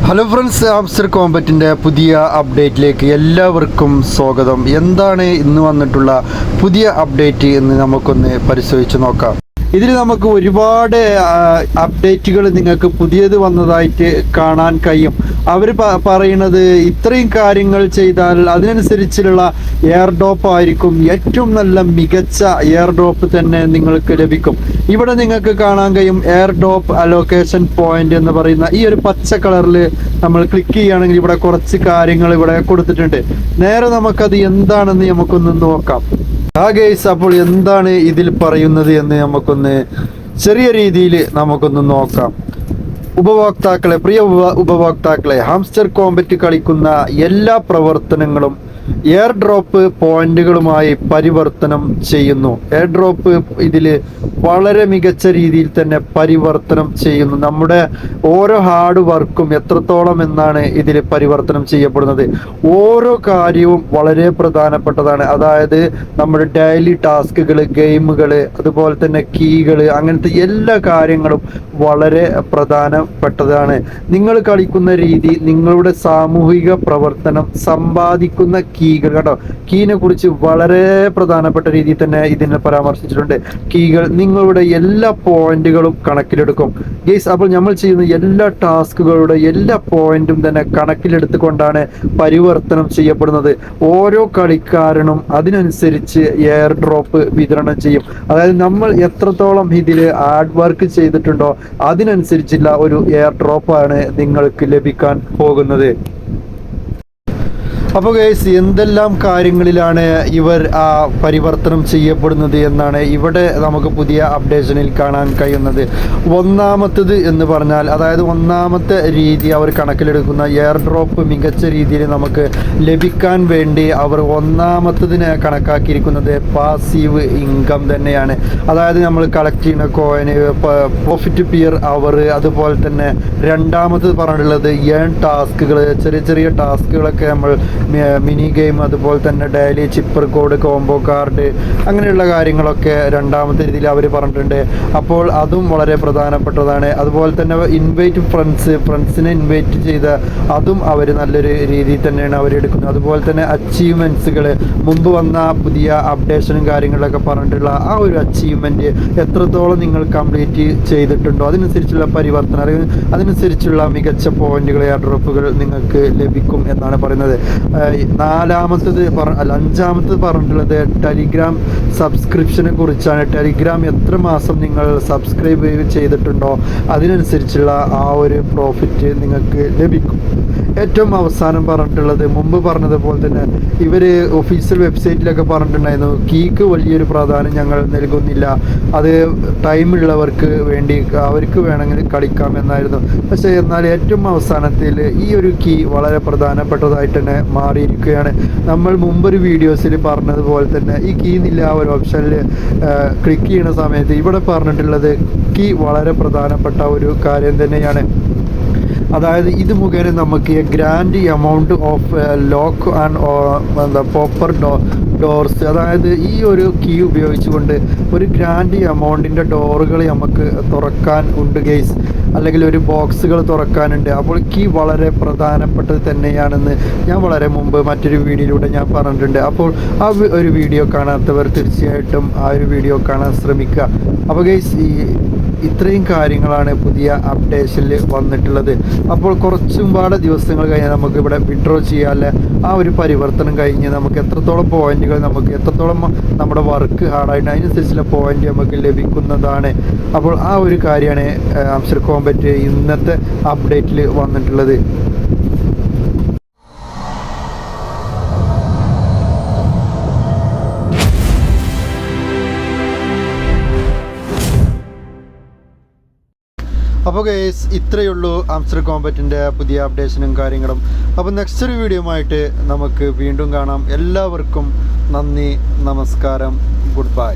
Hello friends, ആംസ്റ്റർ കോമ്പറ്റിൻ്റെ പുതിയ അപ്ഡേറ്റിലേക്ക് എല്ലാവർക്കും സ്വാഗതം. എന്താണ് ഇന്ന് വന്നിട്ടുള്ള പുതിയ അപ്ഡേറ്റ് എന്ന് നമുക്കൊന്ന് പരിശോധിച്ച് നോക്കാം. ഇതിൽ നമുക്ക് ഒരുപാട് അപ്ഡേറ്റുകൾ നിങ്ങൾക്ക് പുതിയത് വന്നതായിട്ട് കാണാൻ കഴിയും. അവർ പറയുന്നത് ഇത്രയും കാര്യങ്ങൾ ചെയ്താൽ അതിനനുസരിച്ചുള്ള എയർ ഡ്രോപ്പ് ആയിരിക്കും, ഏറ്റവും നല്ല മികച്ച എയർ ഡ്രോപ്പ് തന്നെ നിങ്ങൾക്ക് ലഭിക്കും. ഇവിടെ നിങ്ങൾക്ക് കാണാൻ കഴിയും എയർ ഡ്രോപ്പ് അലോക്കേഷൻ പോയിന്റ് എന്ന് പറയുന്ന ഈ ഒരു പച്ച കളറിൽ നമ്മൾ ക്ലിക്ക് ചെയ്യുകയാണെങ്കിൽ ഇവിടെ കുറച്ച് കാര്യങ്ങൾ ഇവിടെ കൊടുത്തിട്ടുണ്ട്. നേരെ നമുക്കത് എന്താണെന്ന് നമുക്കൊന്ന് നോക്കാം. ഗൈസ്, അപ്പോൾ എന്താണ് ഇതിൽ പറയുന്നത് എന്ന് നമുക്കൊന്ന് ചെറിയ രീതിയിൽ നമുക്കൊന്ന് നോക്കാം. ഉപഭോക്താക്കളെ, പ്രിയ ഉപഭോക്താക്കളെ, ഹാംസ്റ്റർ കോമ്പറ്റ് കളിക്കുന്ന എല്ലാ പ്രവർത്തനങ്ങളും എയർ ഡ്രോപ്പ് പോയിന്റുകളുമായി പരിവർത്തനം ചെയ്യുന്നു. എയർ ഡ്രോപ്പ് ഇതിൽ വളരെ മികച്ച രീതിയിൽ തന്നെ പരിവർത്തനം ചെയ്യുന്നു. നമ്മുടെ ഓരോ ഹാർഡ് വർക്കും എത്രത്തോളം എന്നാണ് ഇതിൽ പരിവർത്തനം ചെയ്യപ്പെടുന്നത്. ഓരോ കാര്യവും വളരെ പ്രധാനപ്പെട്ടതാണ്. അതായത് നമ്മുടെ ഡെയിലി ടാസ്കുകൾ, ഗെയിമുകൾ, അതുപോലെ തന്നെ കീകൾ, അങ്ങനത്തെ എല്ലാ കാര്യങ്ങളും വളരെ പ്രധാനപ്പെട്ടതാണ്. നിങ്ങൾ കളിക്കുന്ന രീതി, നിങ്ങളുടെ സാമൂഹിക പ്രവർത്തനം, സമ്പാദിക്കുന്ന കീകൾ കേട്ടോ. കീനെ കുറിച്ച് വളരെ പ്രധാനപ്പെട്ട രീതിയിൽ തന്നെ ഇതിനെ പരാമർശിച്ചിട്ടുണ്ട്. കീകൾ നിങ്ങളുടെ എല്ലാ പോയിന്റുകളും കണക്കിലെടുക്കും ഗെയ്സ്. അപ്പോൾ നമ്മൾ ചെയ്യുന്ന എല്ലാ ടാസ്കുകളുടെ എല്ലാ പോയിന്റും തന്നെ കണക്കിലെടുത്തുകൊണ്ടാണ് പരിവർത്തനം ചെയ്യപ്പെടുന്നത്. ഓരോ കളിക്കാരനും അതിനനുസരിച്ച് എയർ ഡ്രോപ്പ് വിതരണം ചെയ്യും. അതായത് നമ്മൾ എത്രത്തോളം ഇതിൽ ഹാർഡ് വർക്ക് ചെയ്തിട്ടുണ്ടോ അതിനനുസരിച്ചുള്ള ഒരു എയർ ഡ്രോപ്പാണ് നിങ്ങൾക്ക് ലഭിക്കാൻ പോകുന്നത്. അപ്പോൾ ഗൈസ്, എന്തെല്ലാം കാര്യങ്ങളിലാണ് ഇവർ പരിവർത്തനം ചെയ്യപ്പെടുന്നത് എന്നാണ് ഇവിടെ നമുക്ക് പുതിയ അപ്ഡേഷനിൽ കാണാൻ കഴിയുന്നത്. ഒന്നാമത്തത് എന്ന് പറഞ്ഞാൽ, അതായത് ഒന്നാമത്തെ രീതി അവർ കണക്കിലെടുക്കുന്ന എയർ ഡ്രോപ്പ് മികച്ച രീതിയിൽ നമുക്ക് ലഭിക്കാൻ വേണ്ടി അവർ ഒന്നാമത്തതിനെ കണക്കാക്കിയിരിക്കുന്നത് പാസീവ് ഇൻകം തന്നെയാണ്. അതായത് നമ്മൾ കളക്ട് ചെയ്യുന്ന കോയിന്, പ്രോഫിറ്റ് പിയർ അവർ, അതുപോലെ തന്നെ രണ്ടാമത് പറഞ്ഞിട്ടുള്ളത് ഏൺ ടാസ്കുകൾ, ചെറിയ ചെറിയ ടാസ്കുകളൊക്കെ നമ്മൾ മിനി ഗെയിം, അതുപോലെ തന്നെ ഡെയിലി ചിപ്പർ കോഡ്, കോംബോ കാർഡ്, അങ്ങനെയുള്ള കാര്യങ്ങളൊക്കെ രണ്ടാമത്തെ രീതിയിൽ അവർ പറഞ്ഞിട്ടുണ്ട്. അപ്പോൾ അതും വളരെ പ്രധാനപ്പെട്ടതാണ്. അതുപോലെ തന്നെ ഇൻവൈറ്റ് ഫ്രണ്ട്സിനെ ഇൻവൈറ്റ് ചെയ്ത അതും അവർ നല്ലൊരു രീതിയിൽ തന്നെയാണ് അവരെടുക്കുന്നത്. അതുപോലെ തന്നെ അച്ചീവ്മെൻറ്റ്സുകൾ, മുമ്പ് വന്ന പുതിയ അപ്ഡേഷനും കാര്യങ്ങളിലൊക്കെ പറഞ്ഞിട്ടുള്ള ആ ഒരു അച്ചീവ്മെൻറ്റ് എത്രത്തോളം നിങ്ങൾ കംപ്ലീറ്റ് ചെയ്തിട്ടുണ്ടോ അതിനനുസരിച്ചുള്ള പരിവർത്തനം, അല്ലെങ്കിൽ അതിനനുസരിച്ചുള്ള മികച്ച പോയിന്റുകൾ, എയർ ഡ്രോപ്പുകൾ നിങ്ങൾക്ക് ലഭിക്കും എന്നാണ് പറയുന്നത്. അഞ്ചാമത്തത് പറഞ്ഞിട്ടുള്ളത് ടെലിഗ്രാം സബ്സ്ക്രിപ്ഷനെ കുറിച്ചാണ്. ടെലിഗ്രാം എത്ര മാസം നിങ്ങൾ സബ്സ്ക്രൈബ് ചെയ്തിട്ടുണ്ടോ അതിനനുസരിച്ചുള്ള ആ ഒരു പ്രോഫിറ്റ് നിങ്ങൾക്ക് ലഭിക്കും. ഏറ്റവും അവസാനം പറഞ്ഞിട്ടുള്ളത്, മുമ്പ് പറഞ്ഞതുപോലെ തന്നെ ഇവർ ഒഫീഷ്യൽ വെബ്സൈറ്റിലൊക്കെ പറഞ്ഞിട്ടുണ്ടായിരുന്നു, കീക്ക് വലിയൊരു പ്രാധാന്യം ഞങ്ങൾ നൽകുന്നില്ല, അത് ടൈമുള്ളവർക്ക് വേണ്ടി അവർക്ക് വേണമെങ്കിൽ കളിക്കാം എന്നായിരുന്നു. പക്ഷേ എന്നാൽ ഏറ്റവും അവസാനത്തിൽ ഈ ഒരു കീ വളരെ പ്രധാനപ്പെട്ടതായിട്ട് തന്നെ മാറിയിരിക്കുകയാണ്. നമ്മൾ മുമ്പൊരു വീഡിയോസിൽ പറഞ്ഞതുപോലെ തന്നെ ഈ കീ എന്നില്ല ആ ഒരു ഓപ്ഷനിൽ ക്ലിക്ക് ചെയ്യുന്ന സമയത്ത് ഇവിടെ പറഞ്ഞിട്ടുള്ളത് കീ വളരെ പ്രധാനപ്പെട്ട ഒരു കാര്യം തന്നെയാണ്. അതായത് ഇത് മുഖേന നമുക്ക് grand amount of lock and popper doors, അതായത് ഈ ഒരു കീ ഉപയോഗിച്ചുകൊണ്ട് ഒരു ഗ്രാൻഡ് എമൗണ്ടിൻ്റെ ഡോറുകൾ നമുക്ക് തുറക്കാൻ ഉണ്ട് ഗെയ്സ്, അല്ലെങ്കിൽ ഒരു ബോക്സുകൾ തുറക്കാനുണ്ട്. അപ്പോൾ കീ വളരെ പ്രധാനപ്പെട്ടത് തന്നെയാണെന്ന് ഞാൻ വളരെ മുമ്പ് മറ്റൊരു വീഡിയോയിലൂടെ ഞാൻ പറഞ്ഞിട്ടുണ്ട്. അപ്പോൾ ആ ഒരു വീഡിയോ കാണാത്തവർ തീർച്ചയായിട്ടും ആ ഒരു വീഡിയോ കാണാൻ ശ്രമിക്കുക. അപ്പോൾ ഗെയ്സ്, ഇത്രയും കാര്യങ്ങളാണ് പുതിയ അപ്ഡേഷനിൽ വന്നിട്ടുള്ളത്. അപ്പോൾ കുറച്ചും പാടെ ദിവസങ്ങൾ കഴിഞ്ഞാൽ നമുക്ക് ഇവിടെ വിഡ്രോ ചെയ്യാനുള്ള ആ ഒരു പരിവർത്തനം കഴിഞ്ഞ് നമുക്ക് എത്രത്തോളം പോയിന്റുകൾ, നമുക്ക് എത്രത്തോളം നമ്മുടെ വർക്ക് ഹാർഡായിട്ട് അതിനനുസരിച്ചുള്ള പോയിന്റ് നമുക്ക് ലഭിക്കുന്നതാണ്. അപ്പോൾ ആ ഒരു കാര്യമാണ് ആംസ്റ്റർ കോമ്പറ്റ് ഇന്നത്തെ അപ്ഡേറ്റിൽ വന്നിട്ടുള്ളത്. അപ്പോൾ ഗൈസ്, ഇത്രയേ ഉള്ളൂ ആംസ്റ്റർ കോമ്പറ്റിൻ്റെ പുതിയ അപ്ഡേഷനും കാര്യങ്ങളും. അപ്പോൾ നെക്സ്റ്റ് ഒരു വീഡിയോ ആയിട്ട് നമുക്ക് വീണ്ടും കാണാം. എല്ലാവർക്കും നന്ദി, നമസ്കാരം, ഗുഡ് ബൈ.